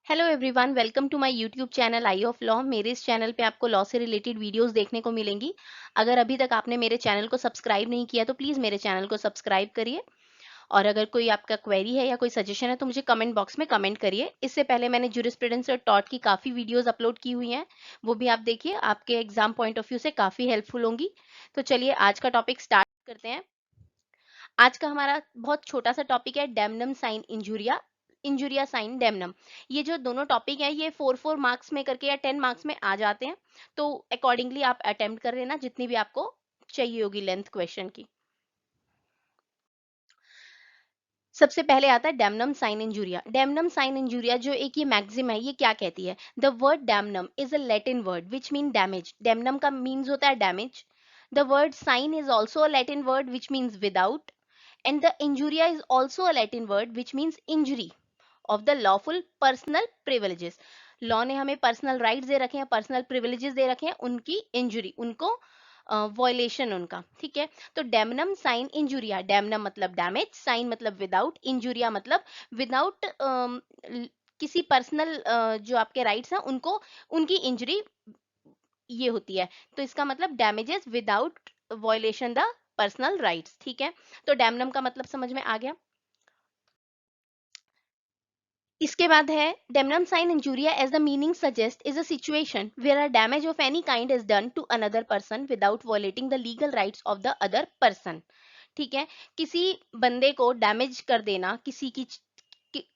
Hello everyone, welcome to my YouTube channel eye of law. मेरे इस channel पे आपको लॉ से रिलेटेड वीडियोस देखने को मिलेंगी। अगर अभी तक आपने मेरे चैनल को सब्सक्राइब नहीं किया तो प्लीज़ मेरे चैनल को सब्सक्राइब करिए। और अगर कोई आपका क्वेरी है या कोई सजेशन है तो मुझे कमेंट बॉक्स में कमेंट करिए। इससे पहले मैंने ज्यूरिस्प्रूडेंस और टॉट की काफ़ी वीडियोस अपलोड की हुई हैं, वो भी आप देखिए, आपके एग्जाम पॉइंट ऑफ व्यू से काफ़ी हेल्पफुल होंगी। तो चलिए आज का टॉपिक स्टार्ट करते हैं। आज का हमारा बहुत छोटा सा टॉपिक है डेमनम साइन इंजुरिया, इंजुरिया साइन डेमनम। ये जो दोनों टॉपिक है ये 4 मार्क्स में करके या 10 मार्क्स में आ जाते हैं, तो अकॉर्डिंगली आप अटेम्प्ट कर लेना जितनी भी आपको चाहिए होगी लेंथ क्वेश्चन की। सबसे पहले आता है डेमनम साइन इंजुरिया। डेमनम साइन इंजुरिया जो एक ये मैक्सिम है, ये क्या कहती है? The word damnum is a Latin word which mean damage. Damnum का मीन्स होता है damage. The word sine is also a Latin word which means without, and the injuria is also a Latin word which means injury of the lawful personal privileges. Law ने हमें personal rights दे रखे हैं, personal privileges दे रखे हैं, उनकी injury, उनको violation उनका, ठीक है। तो डेमनम साइन इंजुरिया, डेमनम मतलब डैमेज, साइन मतलब विदाउट, इंजुरिया मतलब विदाउट किसी पर्सनल जो आपके राइट्स हैं उनको, उनकी इंजरी ये होती है। तो इसका मतलब damages without violation the personal rights, ठीक है। तो डैमनम का मतलब समझ में आ गया। इसके बाद है damnum sine injuria as the meaning suggest is a situation where a damage of any kind is done to another person without violating the legal rights of the other person, ठीक है। किसी बंदे को डैमेज कर देना, किसी की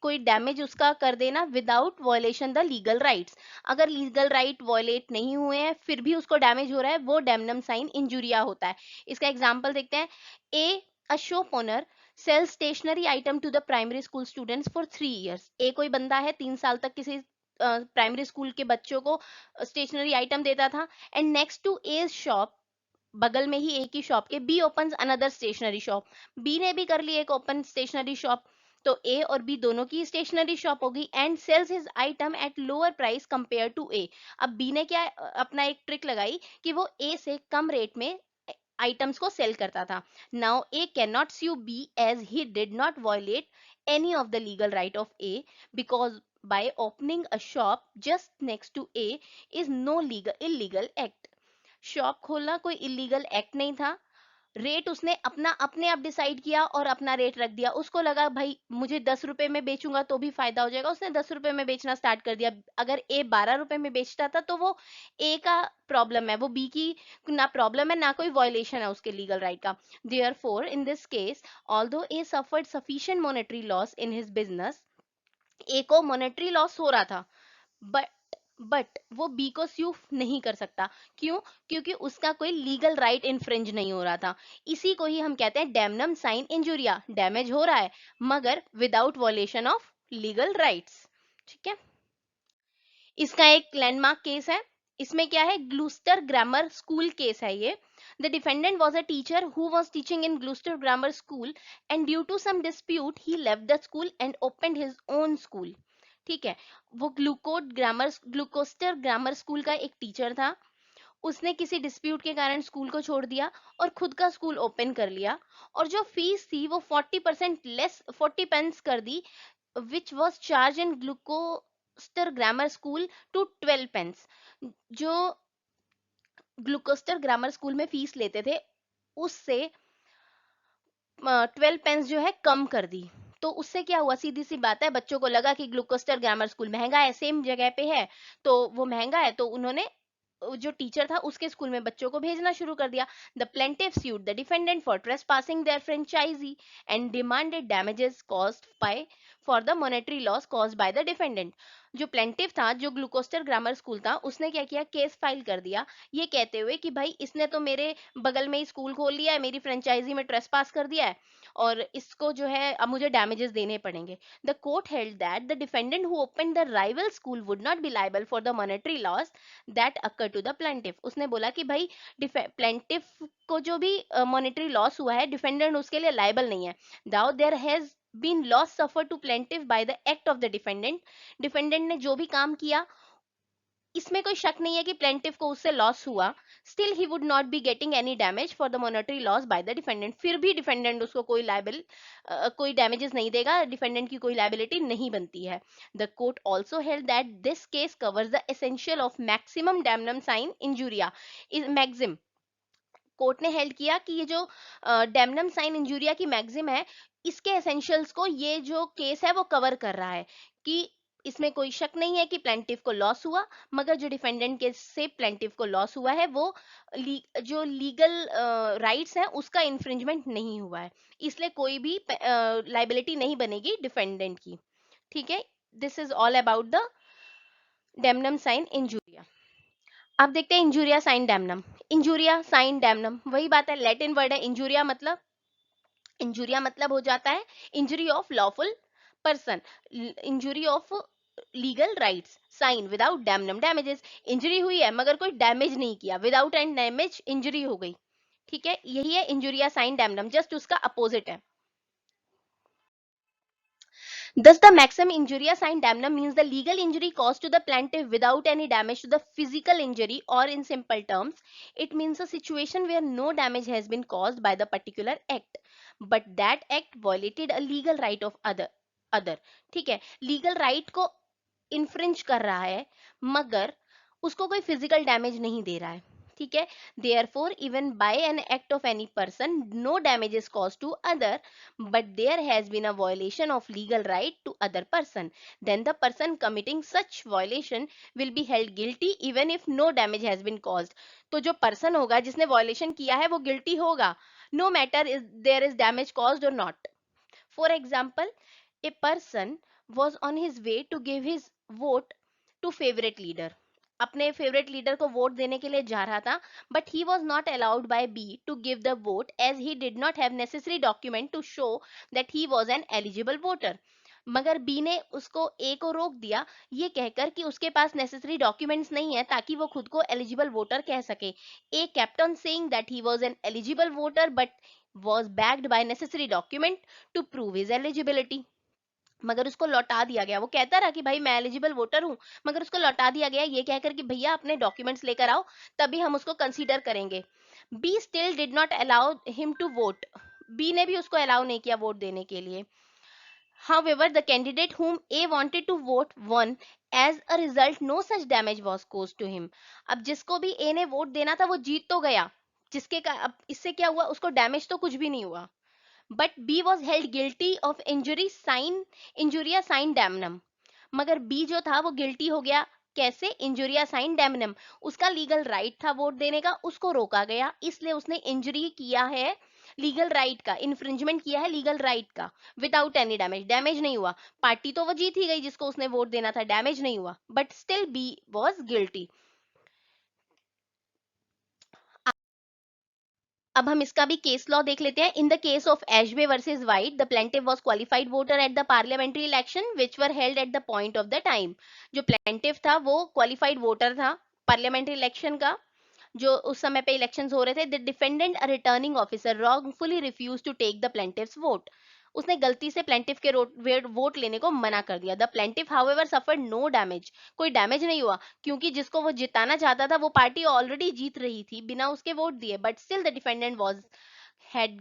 कोई डैमेज उसका कर देना without violation the legal rights. अगर लीगल राइट वॉयलेट नहीं हुए हैं फिर भी उसको डैमेज हो रहा है, वो डेमनम साइन इंजुरिया होता है। इसका एग्जांपल देखते हैं। A shop owner sell stationery item to the primary school students for 3 years। कोई बंदा है 3 साल तक किसी प्राइमरी स्कूल के बच्चों को स्टेशनरी आइटम देता था। And next to A shop, बगल में ही एक ही शॉप के B open another stationery shop. B ने भी कर ली एक ओपन स्टेशनरी शॉप, तो ए और बी दोनों की स्टेशनरी शॉप होगी। And sells his item at lower price compare to A. अब बी ने क्या अपना एक ट्रिक लगाई कि वो ए से कम रेट में आइटम्स को सेल करता था। Now A can not sue B as he did not violate any of the legal right of A because by opening a shop just next to A is no legal illegal act। Shop खोलना कोई illegal act नहीं था। Rate उसने अपना अपने आप decide किया और अपना रेट रख दिया। उसको लगा भाई मुझे 10 रुपए में बेचूंगा तो भी फायदा हो जाएगा, उसने 10 रुपए में बेचना स्टार्ट कर दिया। अगर ए 12 रुपए में बेचता था तो वो ए का प्रॉब्लम है, वो बी की ना प्रॉब्लम है, ना कोई वॉयलेशन है उसके लीगल राइट का। Therefore in this case although A suffered sufficient monetary loss in his business, A को मॉनेटरी लॉस हो रहा था, बट बट वो बी को स्यू नहीं कर सकता। क्यों? क्योंकि उसका कोई लीगल राइट इन्फ्रिंज नहीं हो रहा था। इसी को ही हम कहते हैं डेमनम साइन इंजुरिया। डैमेज हो रहा है मगर विदाउट वॉलेशन ऑफ लीगल राइट्स, ठीक है। इसका एक लैंडमार्क केस है। इसमें क्या है? ग्लूस्टर ग्रामर स्कूल केस है ये। The defendant was a teacher who was teaching in Gloucester grammar school and due to some dispute he left the school and opened his own school, ठीक है। वो ग्लूकोस्टर grammar school का एक teacher था। उसने किसी डिस्प्यूट के कारण स्कूल को छोड़ दिया और खुद का स्कूल ओपन कर लिया, और जो फीस थी वो 40% लेस, 40 पेंस कर दी, which was charge in Gloucester grammar school to 12 pence. जो ग्लूकोस्टर ग्रामर स्कूल में फीस लेते थे उससे 12 पेंस जो है कम कर दी। तो उससे क्या हुआ? सीधी सी बात है, बच्चों को लगा कि ग्लूकोस्टर ग्रामर स्कूल महंगा है, सेम जगह पे है, तो वो महंगा है, तो उन्होंने जो टीचर था उसके स्कूल में बच्चों को भेजना शुरू कर दिया। The plaintiff sued the defendant for trespassing their franchisee and demanded damages caused by for the monetary loss caused by the defendant। जो प्लेंटिफ था, जो ग्लूकोस्टर ग्रामर स्कूल था, उसने क्या किया? केस फाइल कर दिया ये कहते हुए कि भाई इसने तो मेरे बगल में ही स्कूल खोल लिया है, मेरी फ्रेंचाइजी में ट्रेसपास कर दिया है, और इसको जो है अब मुझे डैमेजेस देने पड़ेंगे। The court held that the defendant who open the rival school would not be liable for the monetary loss that occur to the plaintiff. उसने बोला कि भाई प्लेंटिफ को जो भी मॉनेटरी लॉस हुआ है, डिफेंडेंट उसके लिए लाइबल नहीं है। Though there has been loss suffer to plaintiff by the act of the defendant. Defendant ने जो भी काम किया इसमें कोई शक नहीं है कि प्लेंटिफ को उससे लॉस हुआ, still he would not be getting any damage for the monetary loss by the defendant. फिर भी डिफेंडेंट उसको कोई डैमेजेस नहीं देगा, डिफेंडेंट की कोई लाइबिलिटी नहीं बनती है। The court also held that this case covers the essential of maximum damnum sine injuria. Maxim court ने हेल्ड किया कि ये जो डैमनम साइन इंजूरिया की मैक्सिम है, इसके एसेंशियल्स को ये जो केस है वो कवर कर रहा है कि इसमें कोई शक नहीं है कि प्लेंटिफ को लॉस हुआ, मगर जो डिफेंडेंट के से प्लेंटिफ को लॉस हुआ है वो जो लीगल राइट्स हैं उसका इन्फ्रिंजमेंट नहीं हुआ है, इसलिए कोई भी लाइबिलिटी नहीं बनेगी डिफेंडेंट की। ठीक है, this is all about the damnum sine injuria. अब देखते हैं injuria sine damnum. Injuria sine damnum वही बात है, लैटिन वर्ड है इंजूरिया मतलब हो जाता है injury of lawful person, injury of legal rights. Sine without damnum damages, injury हुई है मगर कोई डैमेज नहीं किया, विदाउट एंड डैमेज इंजरी हो गई। ठीक है, यही है इंजूरिया साइन डैमनम, जस्ट उसका अपोजिट है। Thus, the maximum injuria sine damnum means the legal injury caused to the plaintiff without any damage to the physical injury, or in simple terms, it means a situation where no damage has been caused by the particular act, but that act violated a legal right of other। ठीक है, legal right को infringe कर रहा है मगर उसको कोई physical damage नहीं दे रहा है। ठीक है, therefore even by an act of any person no damage is caused to other, but there has been a violation of legal right to other person, then the person committing such violation will be held guilty even if no damage has been caused। तो जो person होगा जिसने violation किया है वो guilty होगा, no matter is there is damage caused और not. For example, a person was on his way to give his vote to favorite leader, अपने फेवरेट लीडर को वोट देने के लिए जा रहा था, but he was not allowed by B to give the vote as he did not have necessary document to show that he was an eligible voter. मगर B ने उसको ए को रोक दिया ये कहकर कि उसके पास नेसेसरी डॉक्यूमेंट्स नहीं है ताकि वो खुद को एलिजिबल वोटर कह सके। ए kept on saying that he was an eligible voter but was backed by necessary document to prove his eligibility। मगर उसको लौटा दिया गया, वो कहता रहा कि भाई मैं एलिजिबल वोटर हूँ, मगर उसको लौटा दिया गया ये कहकर कि भैया अपने डॉक्यूमेंट्स लेकर आओ तभी हम उसको कंसीडर करेंगे। B still did not allow him to vote, B ने भी उसको अलाउ नहीं किया वोट देने के लिए। However, the candidate whom A wanted to vote won. As a result, no such damage was caused to him। अब जिसको भी A ने वोट देना था वो जीत तो गया, जिसके का अब इससे क्या हुआ, उसको डैमेज तो कुछ भी नहीं हुआ। But B was held guilty of injuria sine damnum, मगर बी जो था वो गिल्टी हो गया, कैसे, इंजुरिया साइन डैमनम। उसका लीगल राइट था वोट देने का, उसको रोका गया, इसलिए उसने इंजरी किया है लीगल राइट का, इन्फ्रिंजमेंट किया है लीगल राइट का, विदाउट एनी डैमेज, डैमेज नहीं हुआ। पार्टी तो वो जीत ही गई जिसको उसने वोट देना था, डैमेज नहीं हुआ, but still B was guilty. अब हम इसका भी केस लॉ देख लेते हैं। In the case of Ashby versus White, the plaintiff was qualified voter at the parliamentary election which were held at the point of the time. जो plaintiff था वो क्वालिफाइड वोटर था पार्लियामेंट्री इलेक्शन का, जो उस समय पे इलेक्शंस हो रहे थे। The defendant a returning officer wrongfully refuse to take the प्लेंटिफ्स vote, उसने गलती से प्लेंटिफ के वोट लेने को मना कर दिया। The plaintiff however suffered no damage, कोई डैमेज नहीं हुआ क्योंकि जिसको वो जिताना चाहता था वो पार्टी ऑलरेडी जीत रही थी बिना उसके वोट दिए। But still the defendant was had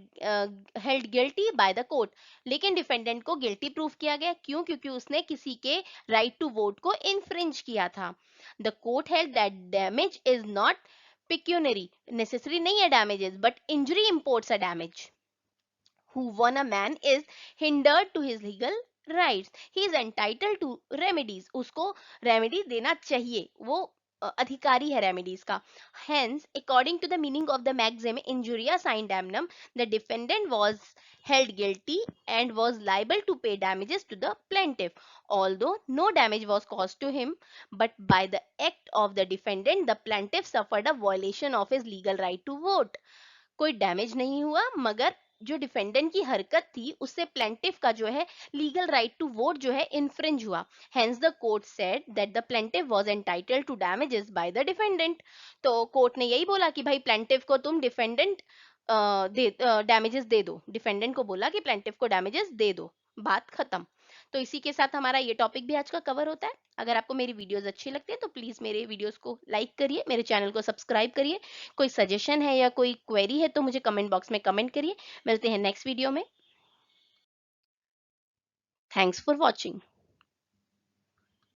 held guilty by the court, लेकिन डिफेंडेंट को गिल्टी प्रूफ किया गया, क्यों, क्योंकि उसने किसी के राइट टू वोट को इन्फ्रिंज किया था। The court held that damage is not pecuniary, necessary नहीं है damages, but injury imports a damage. Who won a man is hindered to his legal rights, he is entitled to remedies, उसको remedy देना चाहिए, वो अधिकारी है remedies का। Hence, according to the meaning of the maxim injuria sine damnum, the defendant was held guilty and was liable to pay damages to the plaintiff, although no damage was caused to him, but by the act of the defendant the plaintiff suffered a violation of his legal right to vote। कोई damage नहीं हुआ मगर जो defendant की हरकत थी उससे plaintiff का जो है लीगल राइट टू वोट जो है इन्फ्रिंज हुआ। Hence the court said that the plaintiff was entitled to damages by the defendant. तो कोर्ट ने यही बोला कि भाई प्लेंटिफ को तुम डिफेंडेंट दे डैमेजेस दे दो, डिफेंडेंट को बोला कि प्लेंटिफ को डैमेजेस दे दो, बात खत्म। तो इसी के साथ हमारा ये टॉपिक भी आज का कवर होता है। अगर आपको मेरी वीडियोस अच्छी लगती है तो प्लीज मेरे वीडियोस को लाइक करिए, मेरे चैनल को सब्सक्राइब करिए। कोई सजेशन है या कोई क्वेरी है तो मुझे कमेंट बॉक्स में कमेंट करिए। मिलते हैं नेक्स्ट वीडियो में। Thanks for watching.